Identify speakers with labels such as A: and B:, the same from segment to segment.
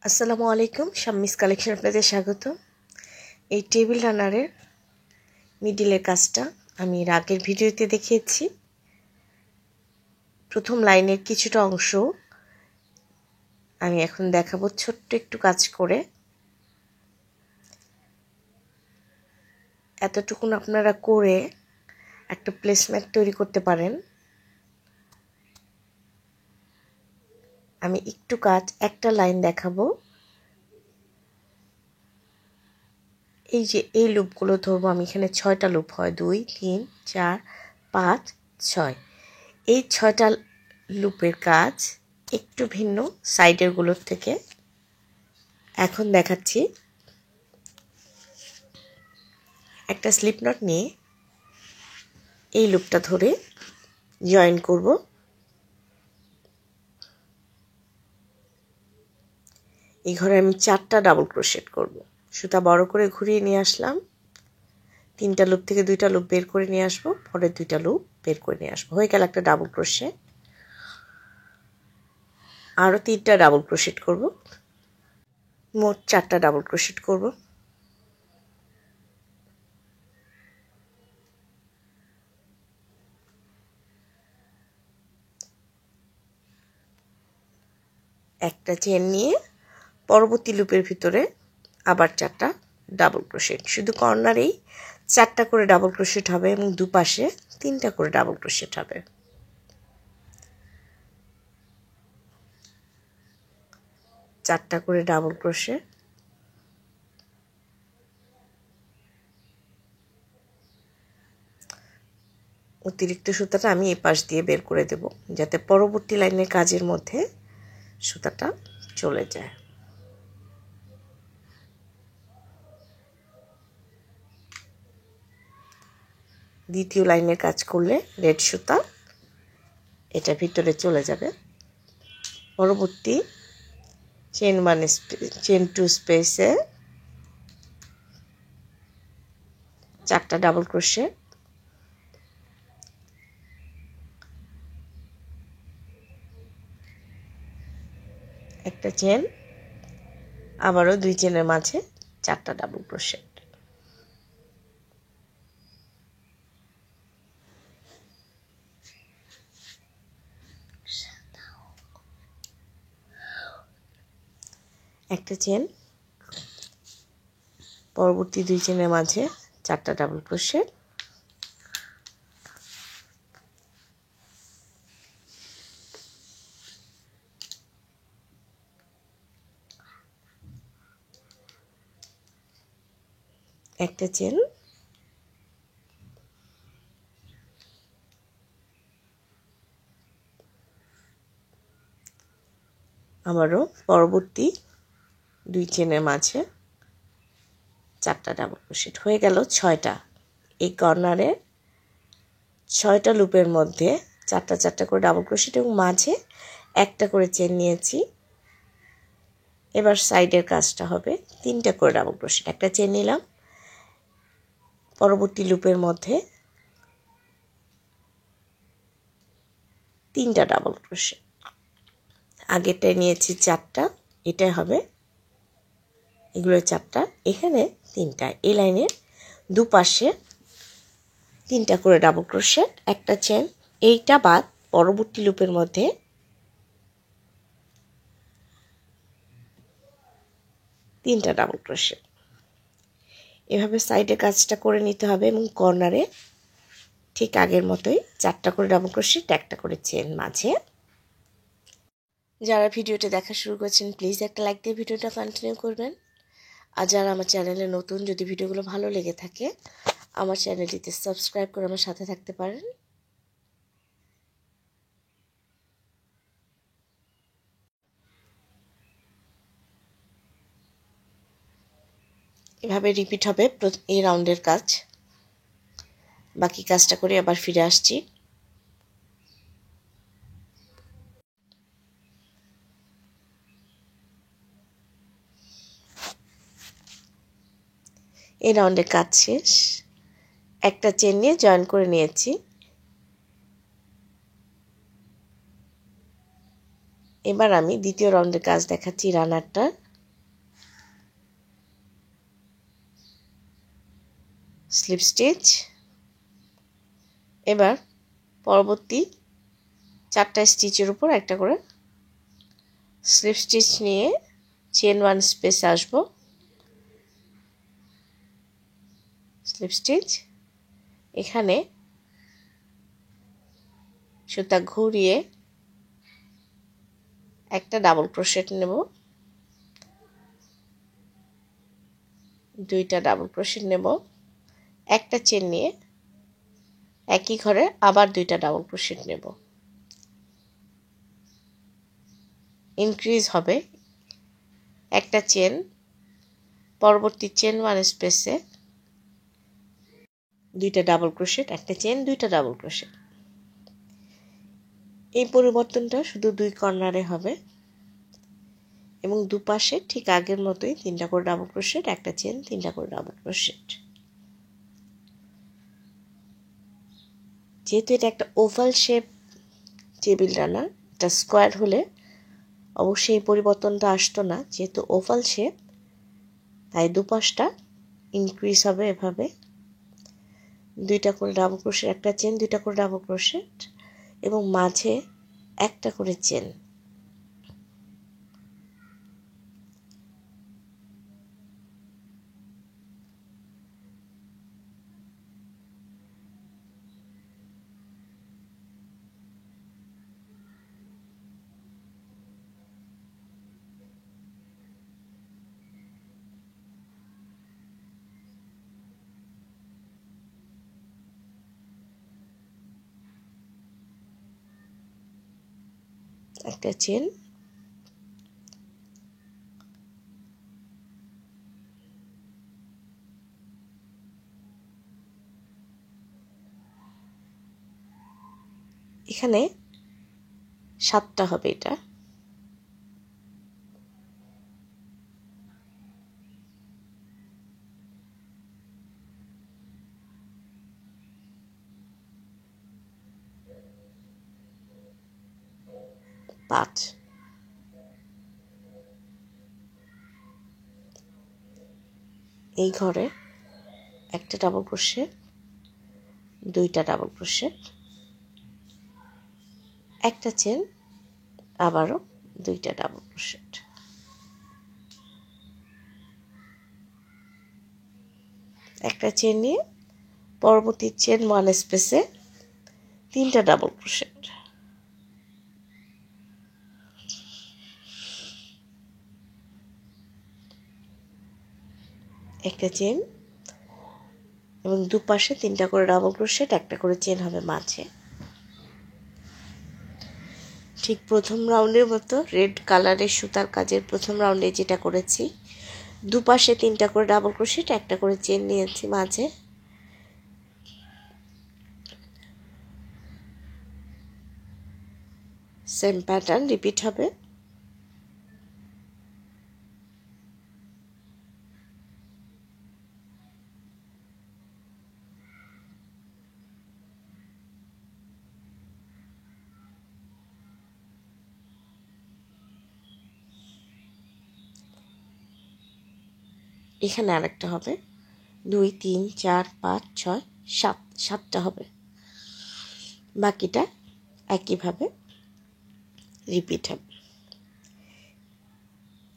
A: আসসালামু আলাইকুম, শাম্মিস কালেকশন আপনাদের স্বাগত। এই টেবিল রানারের মিডিলের কাজটা আমি এর আগের ভিডিওতে দেখিয়েছি। প্রথম লাইনের কিছুটা অংশ আমি এখন দেখাবো ছোট্ট একটু কাজ করে। এতটুকুন আপনারা করে একটা প্লেসম্যাট তৈরি করতে পারেন। আমি একটু কাজ একটা লাইন দেখাবো। এই যে এই লুপগুলো ধরবো আমি, এখানে 6টা লুপ হয়, 2, 3, 4, 5, 6। এই 6টা লুপের কাজ একটু ভিন্ন সাইডেরগুলোর থেকে। এখন দেখাচ্ছি। একটা স্লিপ নট নিয়ে এই লুপটা ধরে জয়েন করব। এই ঘরে আমি 4টা ডাবল ক্রোশেট করব। সুতা বড় করে ঘুরিয়ে নিয়ে আসলাম। 3টা লুপ থেকে 2টা লুপ বের করে নিয়ে আসবো, পরের 2টা লুপ বের করে নিয়ে আসবো। হয়ে গেল একটা ডাবল ক্রোশেট। আরও 3টা ডাবল ক্রোশেট করব। মোট 4টা ডাবল ক্রোশেট করব। একটা চেন নিয়ে পরবর্তী লুপের ভিতরে আবার 4টা ডাবল ক্রোশেট। শুধু কর্নারেই 4টা করে ডাবল ক্রোশেট হবে এবং দুপাশে 3টা করে ডাবল ক্রোশেট হবে। চারটা করে ডাবল ক্রোশেট। অতিরিক্ত সুতাটা আমি এই পাশ দিয়ে বের করে দেব, যাতে পরবর্তী লাইনের কাজের মধ্যে সুতাটা চলে যায়। দ্বিতীয় লাইনের কাজ করলে রেড সুতা এটা ভিতরে চলে যাবে। পরবর্তী চেন 2 স্পেসে 4টা ডাবল ক্রোশেট। একটা চেন, আবারও 2 চেনের মাঝে 4টা ডাবল ক্রোশেট। একটা চেন, পরবর্তী 2 চেনের মাঝে 4টা ডাবল ক্রোশেট। একটা চেন, আবারও পরবর্তী 2 চেনের মাঝে 4টা ডাবল ক্রোশেট। হয়ে গেল 6টা। এই কর্নারে 6টা লুপের মধ্যে 4টা করে ডাবল ক্রোশেট এবং মাঝে একটা করে চেন নিয়েছি। এবার সাইডের কাজটা হবে 3টা করে ডাবল ক্রোশেট। একটা চেন নিলাম, পরবর্তী লুপের মধ্যে 3টা ডাবল ক্রোশেট। আগেরটায় নিয়েছি 4টা, এটাই হবে, এগুলো 4টা, এখানে 3টা। এই লাইনের দুপাশে 3টা করে ডাবল ক্রোশেট, একটা চেন। এইটা বাদ পরবর্তী লুপের মধ্যে 3টা ডাবল ক্রোশেট। এভাবে সাইডে কাজটা করে নিতে হবে এবং কর্নারে ঠিক আগের মতোই 4টা করে ডাবল ক্রোশেট, একটা করে চেন মাঝে। যারা ভিডিওটা দেখা শুরু করেছেন প্লিজ একটা লাইক দিয়ে ভিডিওটা কন্টিনিউ করবেন। আর যারা আমার চ্যানেলে নতুন, যদি ভিডিওগুলো ভালো লেগে থাকে আমার চ্যানেলটিতে সাবস্ক্রাইব করে আমার সাথে থাকতে পারেন। এভাবে রিপিট হবে এই রাউন্ডের কাজ। বাকি কাজটা করে আবার ফিরে আসছি। এই রাউন্ডের কাজ শেষ। একটা চেন নিয়ে জয়েন করে নিয়েছি। এবার আমি দ্বিতীয় রাউন্ডের কাজ দেখাচ্ছি রানারটা। Slip stitch. এবার পরবর্তী 4টা স্টিচের উপর একটা করে স্লিপ স্টিচ নিয়ে চেন 1 স্পেসে আসব। স্লিপ স্টিচ, এখানে সুতা ঘুরিয়ে একটা ডাবল ক্রোশেট নেব, 2টা ডাবল ক্রোশেট নেব, একটা চেন নিয়ে একই ঘরে আবার 2টা ডাবল ক্রোশেট নেব। ইনক্রিজ হবে একটা চেন, পরবর্তী চেন 1 স্পেসে 2টা ডাবল ক্রোশেট, একটা চেন, 2টা ডাবল ক্রোশেট। এই পরিবর্তনটা শুধু 2 কর্নারে হবে এবং দুপাশে ঠিক আগের মতোই 3টা করে ডাবল ক্রোশেট, একটা চেন, 3টা করে ডাবল ক্রোশেট। যেহেতু এটা একটা ওভাল শেপ টেবিল রানার, এটা স্কোয়ার হলে অবশ্যই এই পরিবর্তনটা আসতো না। যেহেতু ওভাল শেপ তাই দুপাশটা ইনক্রিজ হবে এভাবে, 2টা করে ডাবল ক্রোশেট, একটা চেন, 2টা করে ডাবল ক্রোশেট এবং মাঝে একটা করে চেন। একটা চেন, এখানে 7টা হবে এটা। পাঁচ, এই ঘরে একটা ডাবল ক্রোশেট, 2টা ডাবল ক্রোশেট, একটা চেন, আবারও 2টা ডাবল ক্রোশেট। একটা চেন নিয়ে পরবর্তী চেন 1 স্পেসে 3টা ডাবল ক্রোশেট। একটা চেন এবং দুপাশে 3টা করে ডাবল ক্রোশেট, একটা করে চেন হবে মাঝে। ঠিক প্রথম রাউন্ডের মতো রেড কালারের সুতার কাজের প্রথম রাউন্ডে যেটা করেছি, দুপাশে 3টা করে ডাবল ক্রোশেট, একটা করে চেন নিয়েছি মাঝে। সেম প্যাটার্ন রিপিট হবে। এখানে আরেকটা হবে, 2 3 4 5 6 7, 7টা হবে। বাকিটা একইভাবে রিপিট হবে।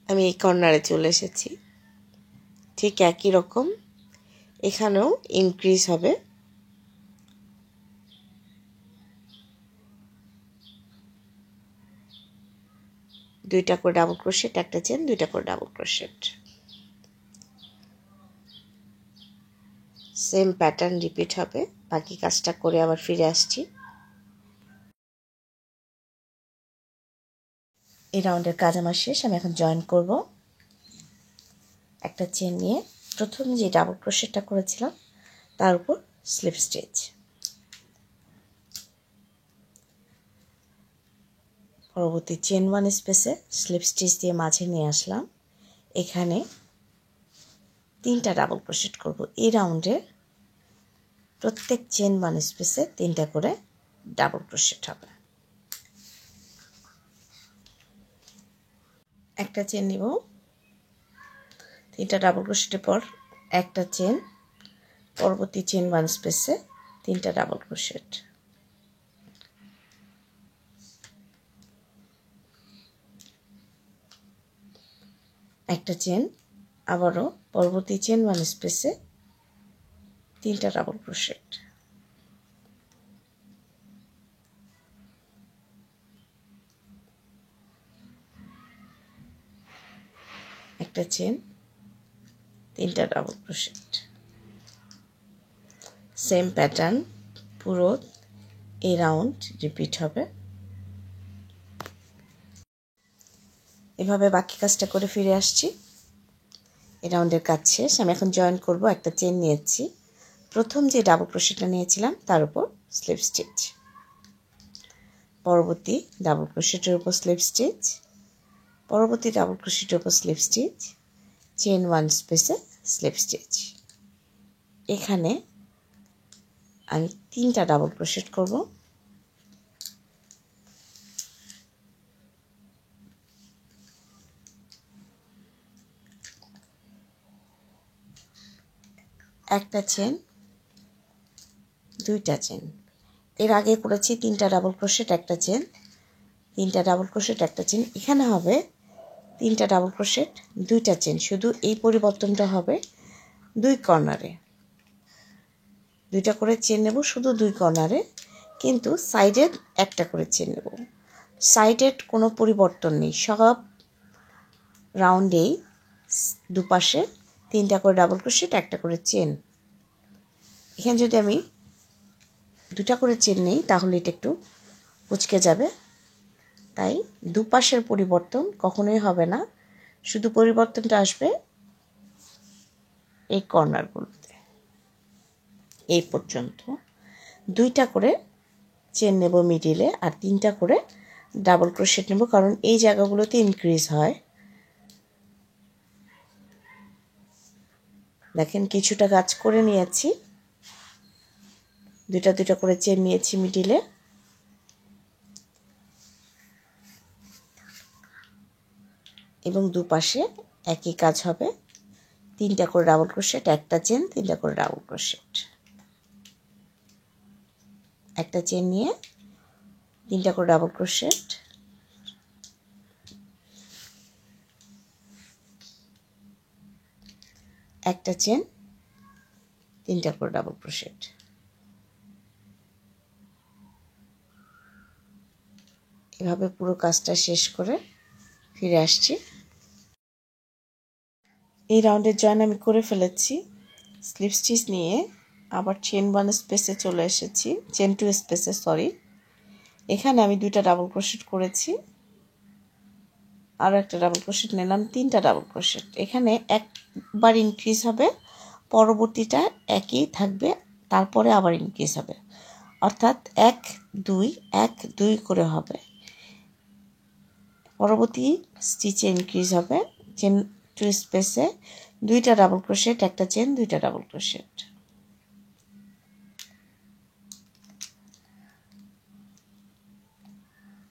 A: আমি এই কর্নারে চলে এসেছি, ঠিক একই রকম এখানেও ইনক্রিজ হবে। দুইটা করে ডাবল ক্রোশেট, একটা চেন, 2টা করে double crochet. Same pattern repeat হবে। বাকি কাজটা করে আবার ফিরে আসছি। এই রাউন্ডের কাজ আমার শেষ। আমি এখন জয়েন করব। একটা চেন নিয়ে প্রথম যে ডাবল ক্রোশেটটা করেছিলাম তার উপর স্লিপ স্টিচ, পরবর্তী চেন 1 স্পেসে স্লিপ স্টিচ দিয়ে মাঝে নিয়ে আসলাম। এখানে 3টা ডাবল ক্রোশেট করব। এই রাউন্ডে প্রত্যেক চেন 1 স্পেসে 3টা করে ডাবল ক্রোশেট হবে। একটা চেন নিব, 3টা ডাবল ক্রোশেটের পর একটা চেন, পরবর্তী চেন 1 স্পেসে 3টা ডাবল ক্রোশেট, একটা চেন, আবারও পরবর্তী চেন 1 স্পেসে 3টা ডাবল ক্রোশেট, একটা চেন, 3টা ডাবল ক্রোশেট। সেম প্যাটার্ন পুরো এই রাউন্ড রিপিট হবে। এভাবে বাকি কাজটা করে ফিরে আসছি। এই রাউন্ডের কাজ শেষ। আমি এখন জয়েন করব। একটা চেন নিয়েছি, প্রথম যে ডাবল ক্রোশেটটা নিয়েছিলাম তার উপর স্লিপ স্টিচ, পরবর্তী ডাবল ক্রোশেটের উপর স্লিপ স্টিচ, পরবর্তী ডাবল ক্রোশেটের উপর স্লিপ স্টিচ, চেন 1 স্পেসে স্লিপ স্টিচ। এখানে আমি 3টা ডাবল ক্রোশেট করব। একটা চেন, 2টা চেন। এর আগে করেছি 3টা ডাবল ক্রোশেট, একটা চেন, 3টা ডাবল ক্রোশেট, একটা চেন। এখানে হবে 3টা ডাবল ক্রোশেট, 2টা চেন। শুধু এই পরিবর্তনটা হবে 2 কর্নারে 2টা করে চেন নেব, শুধু 2 কর্নারে, কিন্তু সাইডে একটা করে চেন নেব। সাইডের কোনো পরিবর্তন নেই, সব রাউন্ডেই দুপাশে 3টা করে ডাবল ক্রোশেট, একটা করে চেন। এখানে যদি আমি 2টা করে চেন নেই তাহলে এটা একটু কুঁচকে যাবে, তাই দুপাশের পরিবর্তন কখনোই হবে না, শুধু পরিবর্তনটা আসবে এই কর্নারগুলোতে। এই পর্যন্ত 2টা করে চেন নেব মিডিলে, আর 3টা করে ডাবল ক্রোশেট নেব, কারণ এই জায়গাগুলোতে ইনক্রিজ হয়। দেখেন কিছুটা কাজ করে নিয়েছি, 2টা করে চেন নিয়েছি মিডিলে, এবং দুপাশে একই কাজ হবে। 3টা করে ডাবল ক্রোশেট, একটা চেন, 3টা করে ডাবল ক্রোশেট, একটা চেন নিয়ে 3টা করে ডাবল ক্রোশেট, একটা চেন, 3টা করে ডাবল ক্রোশেট। এভাবে পুরো কাজটা শেষ করে ফিরে আসছি। এই রাউন্ডের জয়েন আমি করে ফেলেছি। স্লিপ স্টিচ নিয়ে আবার চেন 1 স্পেসে চলে এসেছি, চেন 2 স্পেসে সরি। এখানে আমি 2টা ডাবল ক্রোশেট করেছি, আরও একটা ডাবল ক্রোশেট নিলাম, 3টা ডাবল ক্রোশেট। এখানে একবার ইনক্রিজ হবে, পরবর্তীটা একই থাকবে, তারপরে আবার ইনক্রিজ হবে, অর্থাৎ 1 2 1 2 করে হবে। পরবর্তী স্টিচে ইনক্রিজ হবে, চেন 2 স্পেসে 2টা ডাবল ক্রোশেট, একটা চেন, 2টা ডাবল ক্রোশেট,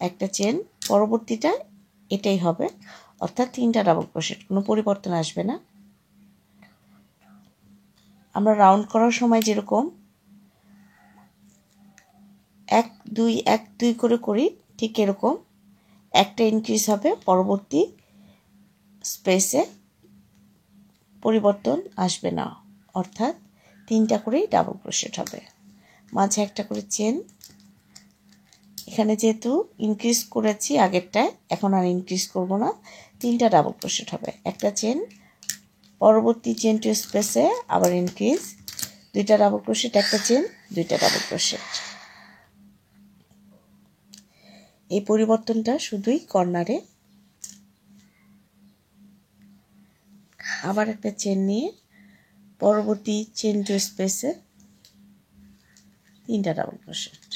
A: একটা চেন, পরবর্তীটা এটাই হবে, অর্থাৎ 3টা ডাবল ক্রোশেট, কোনো পরিবর্তন আসবে না। আমরা রাউন্ড করার সময় যেরকম 1 2 1 2 করে করি, ঠিক এরকম একটা ইনক্রিজ হবে, পরবর্তী স্পেসে পরিবর্তন আসবে না, অর্থাৎ 3টা করেই ডাবল ক্রোশেট হবে, মাঝে একটা করে চেন। এখানে যেহেতু ইনক্রিজ করেছি আগেরটায়, এখন আর ইনক্রিজ করব না, 3টা ডাবল ক্রোশেট হবে, একটা চেন, পরবর্তী চেন 2 স্পেসে আবার ইনক্রিজ, 2টা ডাবল ক্রোশেট, একটা চেন, 2টা ডাবল ক্রোশেট। এই পরিবর্তনটা শুধুই কর্নারে। আবার একটা চেন নিয়ে পরবর্তী চেন 2 স্পেসে 3টা ডাবল ক্রোশেট।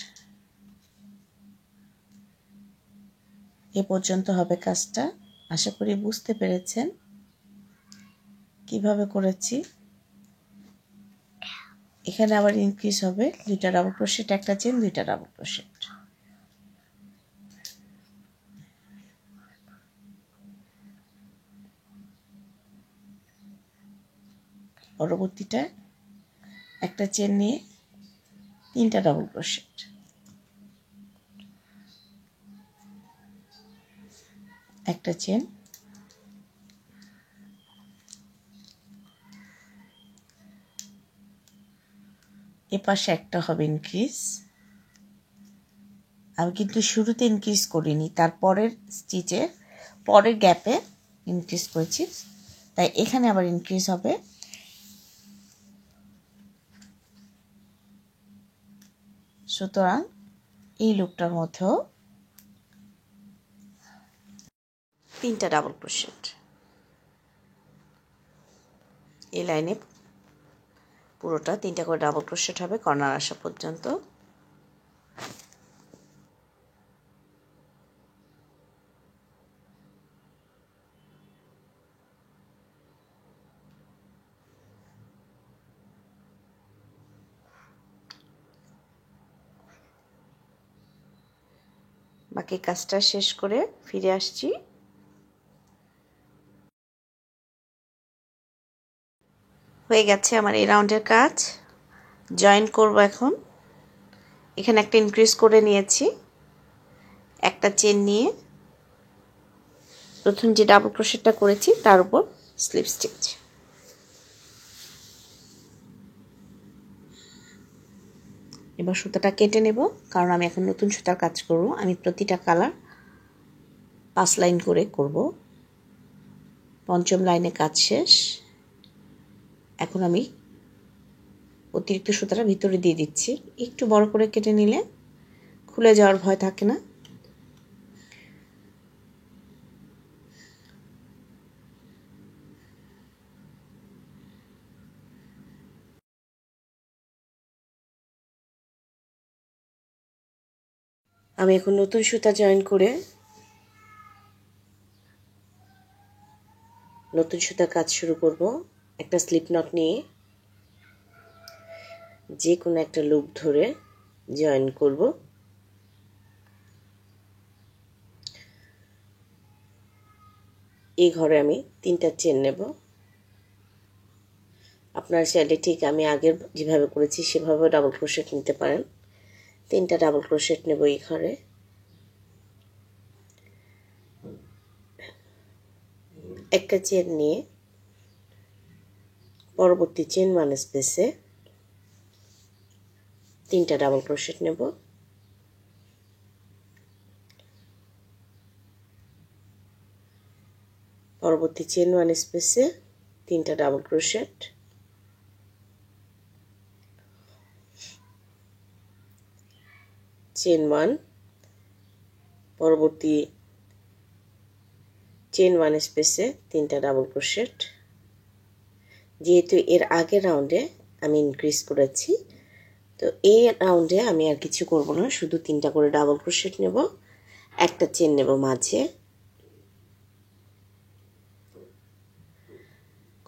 A: এ পর্যন্ত হবে কাজটা। আশা করি বুঝতে পেরেছেন কিভাবে করেছি। এখানে আবার ইনক্রিজ হবে, 2টা ডাবল ক্রোশেট, একটা চেন, 2টা ডাবল ক্রোশেট। পরবর্তীটা একটা চেন নিয়ে 3টা ডাবল ক্রোশেট, একটা চেন, এপাশে একটা হবে ইনক্রিজ। আমি কিন্তু শুরুতে ইনক্রিজ করিনি, তারপরের স্টিচে পরের গ্যাপে ইনক্রিজ করেছি, তাই এখানে আবার ইনক্রিজ হবে। সুতরাং এই লুপটার মধ্যেও 3টা ডাবল ক্রোশেট। এই লাইনে পুরোটা 3টা করে ডাবল ক্রোশেট হবে কর্নার আসা পর্যন্ত। বাকি কাজটা শেষ করে ফিরে আসছি। হয়ে গেছে আমার এই রাউন্ডের কাজ। জয়েন করব এখন। এখানে একটা ইনক্রিজ করে নিয়েছি, একটা চেন নিয়ে প্রথম যে ডাবল ক্রোশেটটা করেছি তার উপর স্লিপ স্টিচ। এবার সুতাটা কেটে নেব, কারণ আমি এখন নতুন সুতার কাজ করব। আমি প্রতিটা কালার 5 লাইন করে করব। পঞ্চম লাইনে কাজ শেষ। এখন আমি অতিরিক্ত সুতাটা ভিতরে দিয়ে দিচ্ছি। একটু বড় করে কেটে নিলে খুলে যাওয়ার ভয় থাকে না। আমি এখন নতুন সুতা জয়েন করে নতুন সুতা কাজ শুরু করব। একটা স্লিপ নট নিয়ে যে কোনো একটা লুপ ধরে জয়েন করব। এই ঘরে আমি 3টা চেন নেব। আপনারা চাইলে ঠিক আমি আগের যেভাবে করেছি সেভাবে ডাবল ক্রোশেট নিতে পারেন। 3টা ডাবল ক্রোশেট নেব এই ঘরে। একটা চেন নিয়ে পরবর্তী চেন ওয়ান স্পেসে 3টা ডাবল ক্রোশেট নেব। পরবর্তী চেন ওয়ান স্পেসে 3টা ডাবল ক্রোশেট, চেন ওয়ান, পরবর্তী চেন ওয়ান স্পেসে 3টা ডাবল ক্রোশেট। যেহেতু এর আগের রাউন্ডে আমি ইনক্রিজ করেছি, তো এই রাউন্ডে আমি আর কিছু করব না, শুধু 3টা করে ডাবল ক্রোশেট নেব, একটা চেন নেব মাঝে।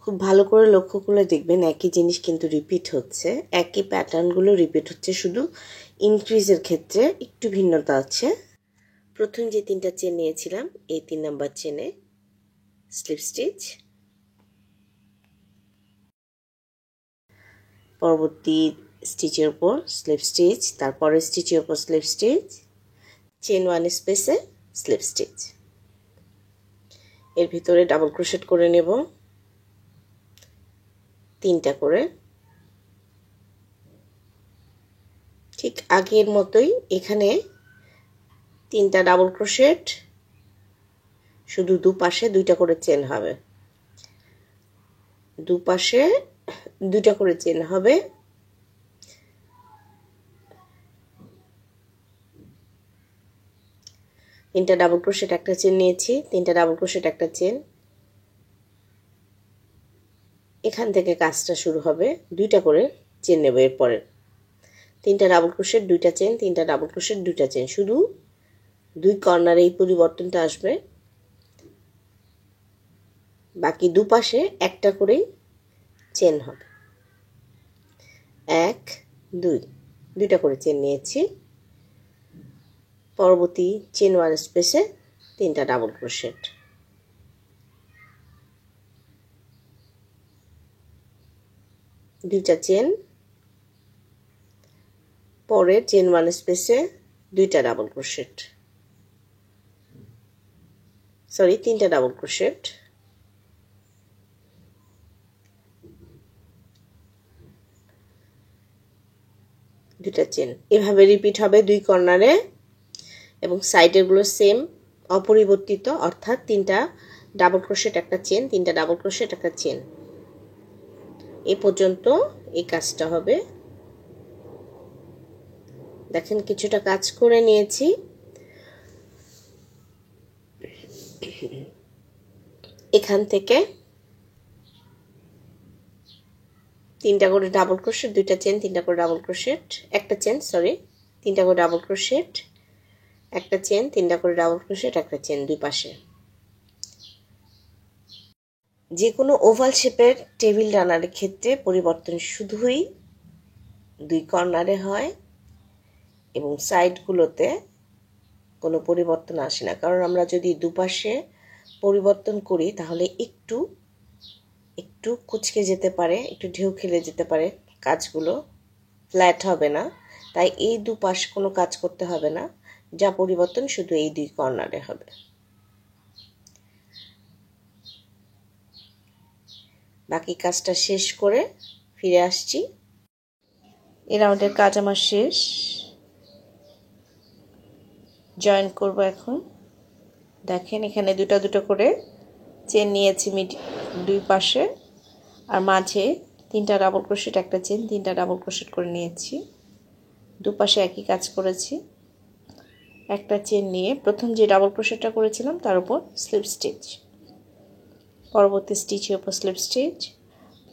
A: খুব ভালো করে লক্ষ্য করে দেখবেন একই জিনিস কিন্তু রিপিট হচ্ছে, একই প্যাটার্নগুলো রিপিট হচ্ছে, শুধু ইনক্রিজের ক্ষেত্রে একটু ভিন্নতা আছে। প্রথম যে 3টা চেন নিয়েছিলাম এই 3 নাম্বার চেনে স্লিপ স্টিচ, পরবর্তী স্টিচের উপর স্লিপ স্টিচ, তারপরে স্টিচের উপর স্লিপ স্টিচ, চেন ওয়ান স্পেসে স্লিপ স্টিচ। এর ভিতরে ডাবল ক্রোশেট করে নেব 3টা করে। ঠিক আগের মতোই এখানে 3টা ডাবল ক্রোশেট, শুধু দুপাশে 2টা করে চেন হবে, দুপাশে 2টা করে চেন হবে। তিনটা ডাবল ক্রোশেট একটা চেন নিয়েছি, 3টা ডাবল ক্রোশেট একটা চেন। এখান থেকে কাজটা শুরু হবে, 2টা করে চেন নেব। এরপরে 3টা ডাবল ক্রোশেট 2টা চেন, 3টা ডাবল ক্রোশেট 2টা চেন, শুধু 2 কর্নারে এই পরিবর্তনটা আসবে। বাকি দুপাশে একটা করেই চেন হবে, 1 2, 2টা করে চেন নিয়েছি। পরবর্তী চেন ওয়ান স্পেসে 3টা ডাবল ক্রোশেট, দুইটা চেন, পরে চেন ওয়ান স্পেসে দুইটা ডাবল ক্রোশেট, সরি তিনটা ডাবল ক্রোশেট, দুইটা চেন। এভাবে রিপিট হবে দুই কর্নারে এবং সাইডের গুলো সেম অপরিবর্তিত, অর্থাৎ তিনটা ডাবল ক্রোশেট একটা চেন, তিনটা ডাবল ক্রোশেট একটা চেন। এই পর্যন্ত এই কাজটা হবে। দেখেন কিছুটা কাজ করে নিয়েছি। এখান থেকে তিনটা করে ডাবল ক্রোশেট, দুইটা চেন, তিনটা করে ডাবল ক্রোশেট, একটা চেন, সরি তিনটা করে ডাবল ক্রোশেট, একটা চেন, তিনটা করে ডাবল ক্রোশেট, একটা চেন দুই পাশে। যে কোনো ওভাল শেপের টেবিল রানারের ক্ষেত্রে পরিবর্তন শুধুই দুই কর্নারে হয় এবং সাইডগুলোতে কোনো পরিবর্তন আসে না, কারণ আমরা যদি দুপাশে পরিবর্তন করি তাহলে একটু একটু কুঁচকে যেতে পারে, একটু ঢেউ খেলে যেতে পারে, কাজগুলো ফ্ল্যাট হবে না। তাই এই দুপাশ কোনো কাজ করতে হবে না, যা পরিবর্তন শুধু এই দুই কর্নারে হবে। বাকি কাজটা শেষ করে ফিরে আসছি। এই রাউন্ডের কাজ আমার শেষ। জয়েন করব এখন। দেখেন এখানে দুটো দুটো করে চেন নিয়েছি দুই পাশে, আর মাঝে তিনটা ডাবল ক্রোশেট, একটা চেন, তিনটা ডাবল ক্রোশেট করে নিয়েছি। দুপাশে একই কাজ করেছি। একটা চেন নিয়ে প্রথম যে ডাবল ক্রোশেটটা করেছিলাম তার উপর স্লিপ স্টিচ, পরবর্তী স্টিচের উপর স্লিপ স্টিচ,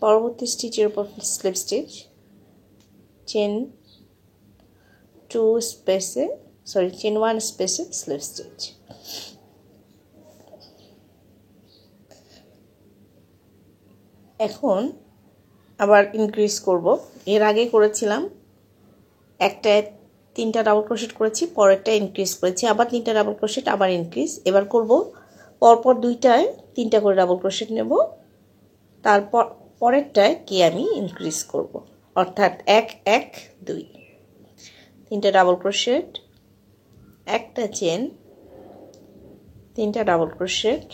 A: পরবর্তী স্টিচের উপর স্লিপ স্টিচ, চেন টু স্পেসে, সরি চেন ওয়ান স্পেসে স্লিপ স্টিচ। এখন আবার ইনক্রিজ করব। এর আগে করেছিলাম একটা তিনটা ডাবল ক্রোশেট করেছি, পরেরটা ইনক্রিজ করেছি, আবার তিনটা ডাবল ক্রোশেট, আবার ইনক্রিজ। এবার করব পরপর দুইটায় তিনটা করে ডাবল ক্রোশেট নেব, তারপর পরেরটায় কি আমি ইনক্রিজ করব, অর্থাৎ এক এক দুই, তিনটা ডাবল ক্রোশেট, একটা চেন, তিনটা ডাবল ক্রোশেট,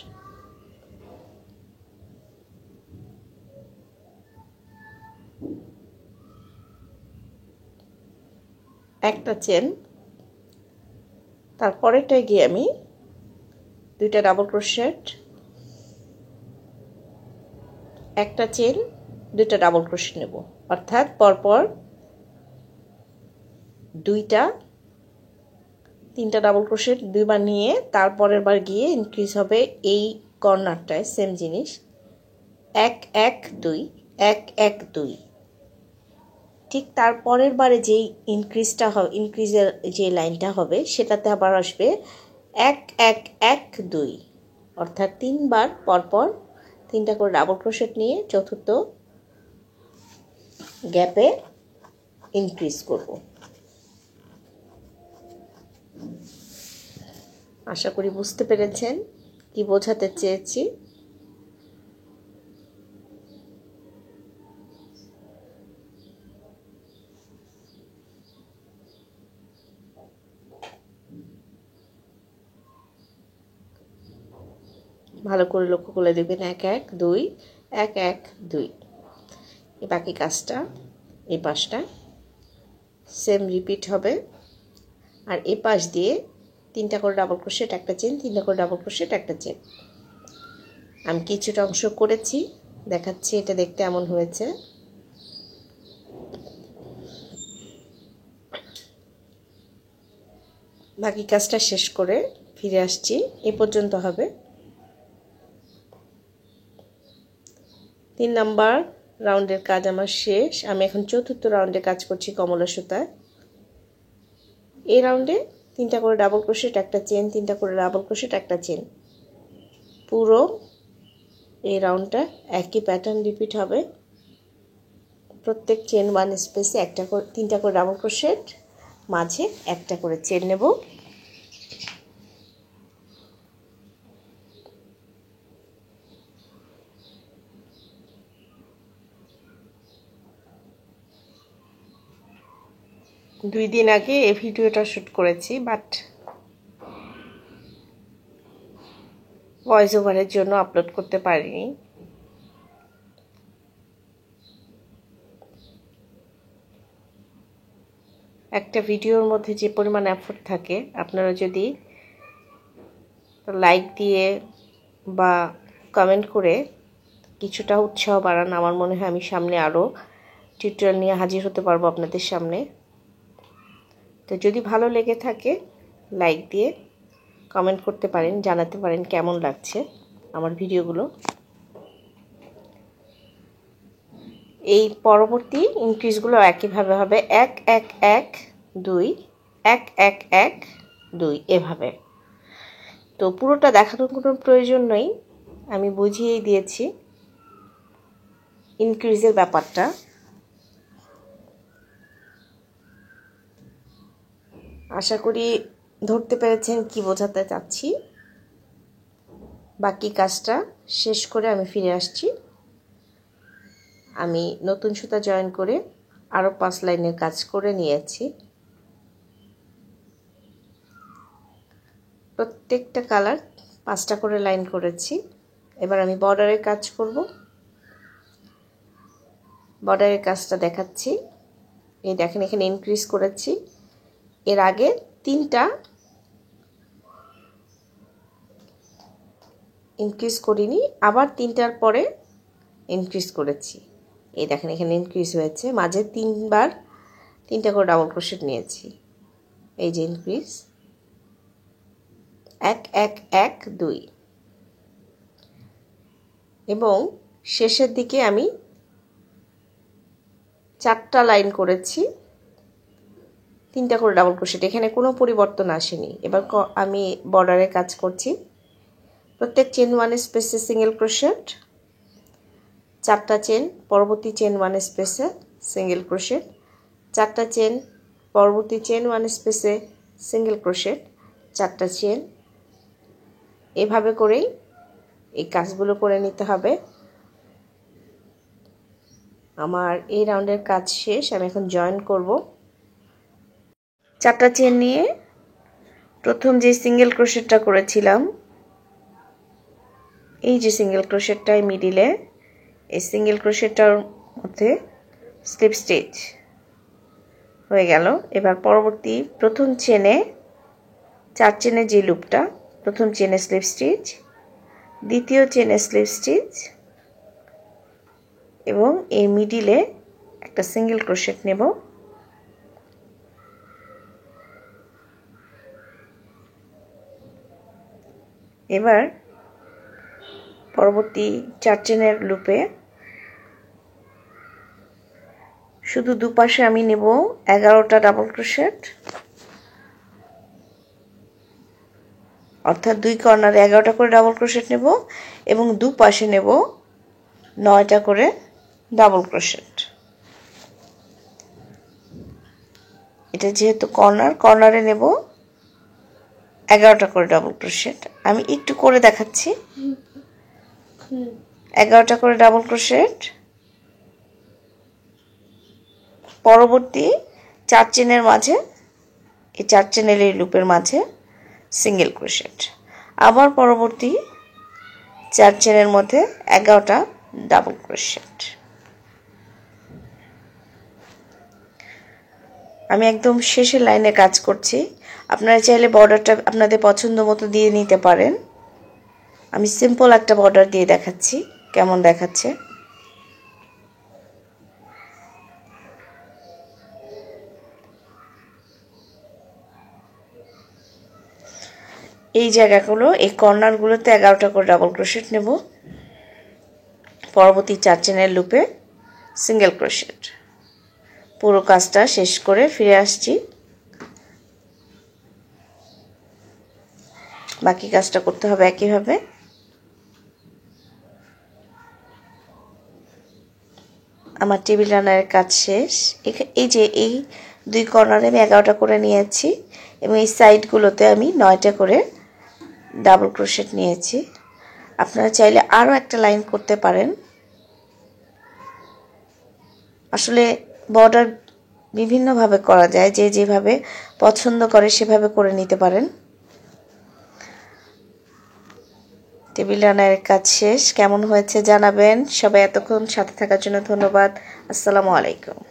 A: একটা চেন, তারপরেরটায় গিয়ে আমি দুইটা ডাবল ক্রোশেট, একটা চেন, দুইটা ডাবল ক্রোশেট নেব, অর্থাৎ পরপর দুইটা তিনটা ডাবল ক্রোশেট দুইবার নিয়ে তারপরের বার গিয়ে ইনক্রিজ হবে এই কর্নারটায়, সেম জিনিস, এক এক দুই, এক এক দুই। ঠিক তারপরের বারে যেই ইনক্রিজটা হবে, ইনক্রিজের যে লাইনটা হবে সেটাতে আবার আসবে এক এক এক দুই, অর্থাৎ তিনবার পরপর তিনটা করে ডাবল ক্রোশেট নিয়ে চতুর্থ গ্যাপে ইনক্রিজ করব। আশা করি বুঝতে পেরেছেন কি বোঝাতে চেয়েছি। ভালো করে লক্ষ্য করে দেখবেন এক এক দুই, এক এক দুই। বাকি কাজটা এই পাশটা সেম রিপিট হবে। আর এই পাশ দিয়ে তিনটা করে ডাবল ক্রোশেট, একটা চেন, তিনটা করে ডাবল ক্রোশেট, একটা চেন। আমি কিছুটা অংশ করেছি, দেখাচ্ছি, এটা দেখতে এমন হয়েছে। বাকি কাজটা শেষ করে ফিরে আসছি। এ পর্যন্ত হবে। 3 নাম্বার রাউন্ডের কাজ আমার শেষ। আমি এখন চতুর্থ রাউন্ডে কাজ করছি কমলা সুতায়। এই রাউন্ডে তিনটা করে ডাবল ক্রোশেট, একটা চেন, তিনটা করে ডাবল ক্রোশেট, একটা চেন। পুরো এই রাউন্ডটা একই প্যাটার্ন রিপিট হবে। প্রত্যেক চেন ওয়ান স্পেসে একটা করে তিনটা করে ডাবল ক্রোশেট, মাঝে একটা করে চেন নেব। 2 দিন আগে এই ভিডিওটা শ্যুট করেছি, বাট ভয়েস ওভারের জন্য আপলোড করতে পারিনি। একটা ভিডিওর মধ্যে যে পরিমাণ এফোর্ট থাকে, আপনারা যদি লাইক দিয়ে বা কমেন্ট করে কিছুটা উৎসাহ বাড়ান, আমার মনে হয় আমি সামনে আরও টিউটোরিয়াল নিয়ে হাজির হতে পারবো আপনাদের সামনে। তো যদি ভালো লেগে থাকে লাইক দিয়ে কমেন্ট করতে পারেন, জানাতে পারেন কেমন লাগছে আমার ভিডিওগুলো। এই পরবর্তী ইনক্রিজগুলো একইভাবে হবে 1 1 1 2 1 1 1 2 এভাবে। তো পুরোটা দেখানোর কোনো প্রয়োজন নেই, আমি বুঝিয়েই দিয়েছি ইনক্রিজের ব্যাপারটা। আশা করি ধরতে পেরেছেন কি বোঝাতে চাচ্ছি। বাকি কাজটা শেষ করে আমি ফিরে আসছি। আমি নতুন সুতা জয়েন করে আরও 5 লাইনের কাজ করে নিয়েছি। প্রত্যেকটা কালার 5টা করে লাইন করেছি। এবার আমি বর্ডারের কাজ করব। বর্ডারের কাজটা দেখাচ্ছি। এই দেখেন এখানে ইনক্রিজ করেছি, এর আগে 3টা ইনক্রিজ করিনি, আবার 3টার পরে ইনক্রিজ করেছি। এই দেখেন এখানে ইনক্রিজ হয়েছে, মাঝে 3বার 3টা করে ডাবল ক্রোশেট নিয়েছি। এই যে ইনক্রিজ 1 1 1 2 এবং শেষের দিকে আমি 4টা লাইন করেছি, 3টা করে ডাবল ক্রোশেট। এখানে কোনো পরিবর্তন আসেনি। এবার আমি বর্ডারে কাজ করছি। প্রত্যেক চেন 1 স্পেসে সিঙ্গেল ক্রোশেট, 4টা চেন, পরবর্তী চেন 1 স্পেসে সিঙ্গেল ক্রোশেট, 4টা চেন, পরবর্তী চেন 1 স্পেসে সিঙ্গেল ক্রোশেট, 4টা চেন। এভাবে করেই এই কাজগুলো করে নিতে হবে। আমার এই রাউন্ডের কাজ শেষ, আমি এখন জয়েন করব। 4টা চেন নিয়ে প্রথম যে সিঙ্গেল ক্রোশেটটা করেছিলাম, এই যে সিঙ্গেল ক্রোশেটটাই মিডিলে, এই সিঙ্গেল ক্রোশেটটার মধ্যে স্লিপ স্টিচ হয়ে গেল। এবার পরবর্তী প্রথম চেনে 4 চেনে যে লুপটা, প্রথম চেনে স্লিপ স্টিচ, দ্বিতীয় চেনে স্লিপ স্টিচ এবং এই মিডিলে একটা সিঙ্গেল ক্রোশেট নেব। এবার পরবর্তী 4 চেনের লুপে শুধু দুপাশে আমি নেব 11টা ডাবল ক্রোশেট, অর্থাৎ 2 কর্নারে 11টা করে ডাবল ক্রোশেট নেব এবং দুপাশে নেব 9টা করে ডাবল ক্রোশেট। এটা যেহেতু কর্নারে নেব 11টা করে ডাবল ক্রোশেট। আমি একটু করে দেখাচ্ছি। 11টা করে ডাবল ক্রোশেট, পরবর্তী 4 চেনের মাঝে, এই 4 চেনের এই লুপের মাঝে সিঙ্গেল ক্রোশেট, আবার পরবর্তী 4 চেনের মধ্যে 11টা ডাবল ক্রোশেট। আমি একদম শেষের লাইনে কাজ করছি। আপনারা চাইলে বর্ডারটা আপনাদের পছন্দ মতো দিয়ে নিতে পারেন। আমি সিম্পল একটা বর্ডার দিয়ে দেখাচ্ছি কেমন দেখাচ্ছে। এই জায়গাগুলো, এই কর্নারগুলোতে 11টা করে ডাবল ক্রোশেট নেব, পরবর্তী 4 চেনের লুপে সিঙ্গেল ক্রোশেট। পুরো কাজটা শেষ করে ফিরে আসছি। বাকি কাজটা করতে হবে একইভাবে। আমার টেবিল রানারের কাজ শেষ। এই যে এই 2 কর্নারে আমি 11টা করে নিয়েছি এবং এই সাইডগুলোতে আমি 9টা করে ডাবল ক্রোশেট নিয়েছি। আপনারা চাইলে আরও একটা লাইন করতে পারেন। আসলে বর্ডার বিভিন্নভাবে করা যায়, যে যেভাবে পছন্দ করে সেভাবে করে নিতে পারেন। টেবিল রান্নার কাজ শেষ। কেমন হয়েছে জানাবেন। সবাই এতক্ষণ সাথে থাকার জন্য ধন্যবাদ। আসসালামু আলাইকুম।